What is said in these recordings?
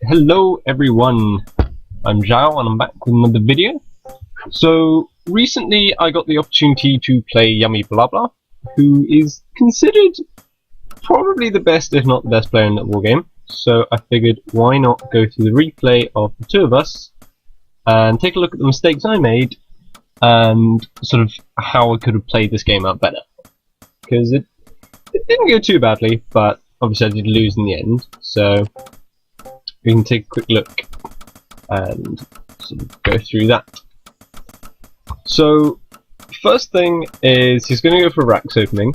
Hello everyone, I'm Zhao and I'm back with another video. So recently I got the opportunity to play YummyBlaBla, who is considered probably the best if not the best player in that wargame. So I figured why not go through the replay of the two of us and take a look at the mistakes I made and sort of how I could have played this game out better. Because it didn't go too badly, but obviously I did lose in the end, so we can take a quick look and sort of go through that. So, first thing is he's going to go for Rax opening,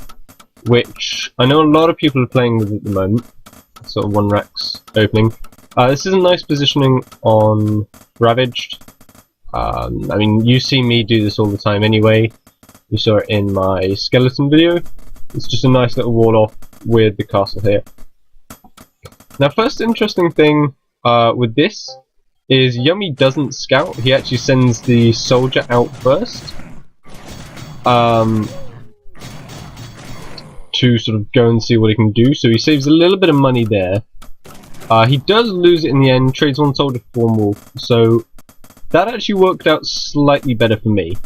which I know a lot of people are playing with at the moment. Sort of one Rax opening. This is a nice positioning on Ravaged. I mean, you see me do this all the time anyway. You saw it in my skeleton video. It's just a nice little wall off with the castle here. Now, first interesting thing with this is Yummy doesn't scout. He actually sends the soldier out first to sort of go and see what he can do. So he saves a little bit of money there. He does lose it in the end, trades one soldier for one wolf. So that actually worked out slightly better for me.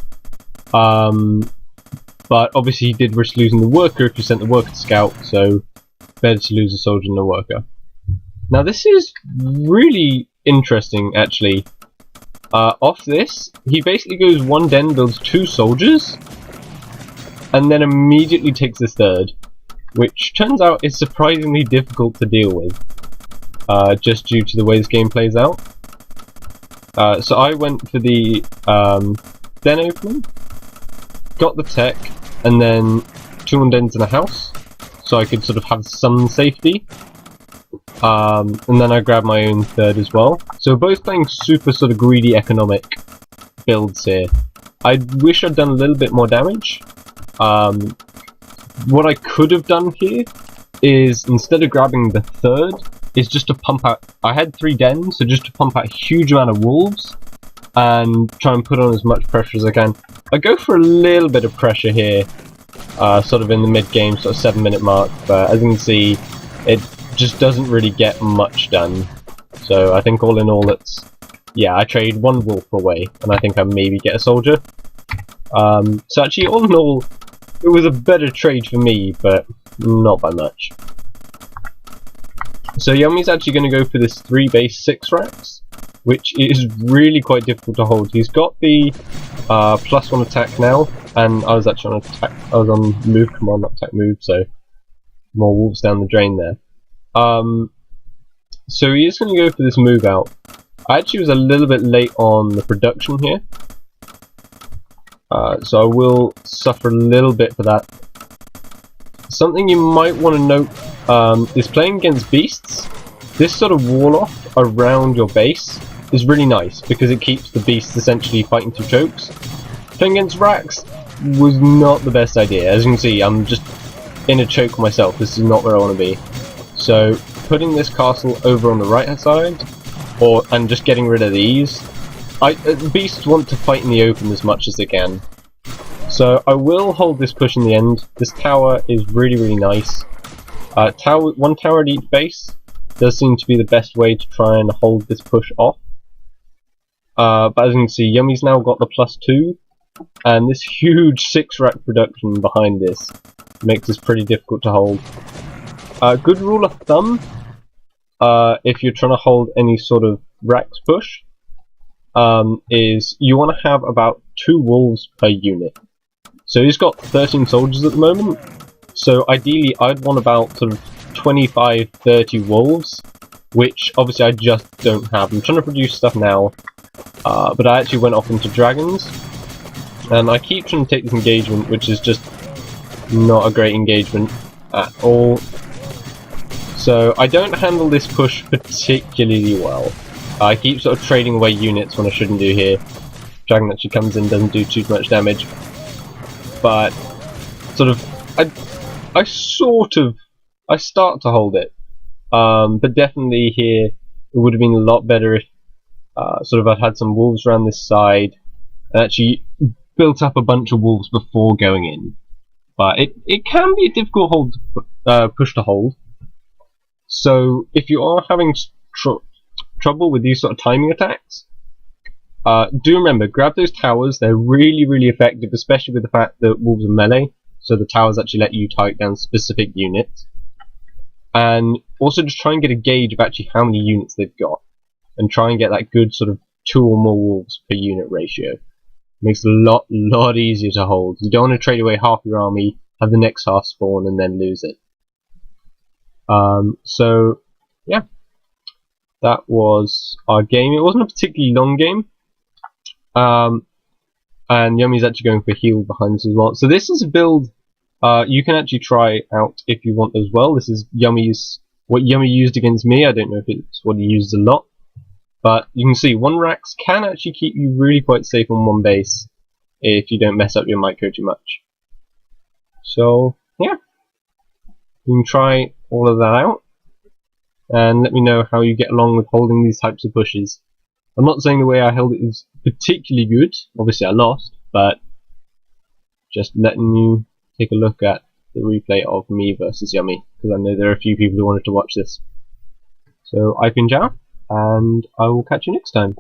But obviously he did risk losing the worker if you sent the worker to scout, so better to lose a soldier than a worker. Now this is really interesting actually. Off this, he basically goes one den, builds two soldiers, and then immediately takes his third, which turns out is surprisingly difficult to deal with, just due to the way this game plays out. So I went for the den opening, got the tech, and then two on dens in a house, so I could sort of have some safety. And then I grabbed my own third as well. So we're both playing super sort of greedy economic builds here. I wish I'd done a little bit more damage. What I could have done here is, instead of grabbing the third, is just to pump out... I had 3 dens, so just to pump out a huge amount of wolves and try and put on as much pressure as I can. I go for a little bit of pressure here, sort of in the mid-game, sort of 7-minute mark, but as you can see, it just doesn't really get much done. So I think all in all it's... yeah, I trade one wolf away, and I think I maybe get a soldier. So actually, all in all, it was a better trade for me, but not by much. So Yummy's actually going to go for this 3 base 6 racks, which is really quite difficult to hold. He's got the +1 attack now, and I was actually on attack. I was on move command, not attack move, so more wolves down the drain there. So he is going to go for this move out. I actually was a little bit late on the production here, so I will suffer a little bit for that. Something you might want to note is playing against beasts. This sort of wall off around your base is really nice because it keeps the beasts essentially fighting through chokes. Playing against racks was not the best idea. As you can see, I'm just in a choke myself. This is not where I want to be. So putting this castle over on the right hand side, and just getting rid of these, beasts want to fight in the open as much as they can. So I will hold this push in the end. This tower is really nice. One tower at each base does seem to be the best way to try and hold this push off. But as you can see, Yummy's now got the +2, and this huge 6 rack production behind this makes this pretty difficult to hold. Good rule of thumb, if you're trying to hold any sort of racks push, is you want to have about 2 wolves per unit. So he's got 13 soldiers at the moment, so ideally I'd want about sort of 25-30 wolves, which obviously I just don't have. I'm trying to produce stuff now, but I actually went off into dragons, and I keep trying to take this engagement, which is just not a great engagement at all. So I don't handle this push particularly well. I keep sort of trading away units when I shouldn't do here. Dragon actually comes in, doesn't do too much damage, but sort of I start to hold it, but definitely here it would have been a lot better if sort of I'd had some wolves around this side and actually built up a bunch of wolves before going in. But it can be a difficult push to hold. So if you are having trouble with these sort of timing attacks, do remember, grab those towers. They're really, really effective, especially with the fact that wolves are melee, so the towers actually let you target down specific units. And also just try and get a gauge of actually how many units they've got, and try and get that good sort of 2 or more wolves per unit ratio. Makes it a lot easier to hold. You don't want to trade away half your army, have the next half spawn, and then lose it. So yeah, that was our game. It wasn't a particularly long game, and Yummy's actually going for heal behind this as well. So this is a build you can actually try out if you want as well. This is what Yummy used against me. I don't know if it's what he used a lot, but you can see 1 Rax can actually keep you really quite safe on 1 base if you don't mess up your micro too much. So yeah, you can try all of that out and let me know how you get along with holding these types of pushes. I'm not saying the way I held it is particularly good. Obviously I lost, but just letting you take a look at the replay of me versus Yummy, because I know there are a few people who wanted to watch this. So I've been Jao, and I will catch you next time.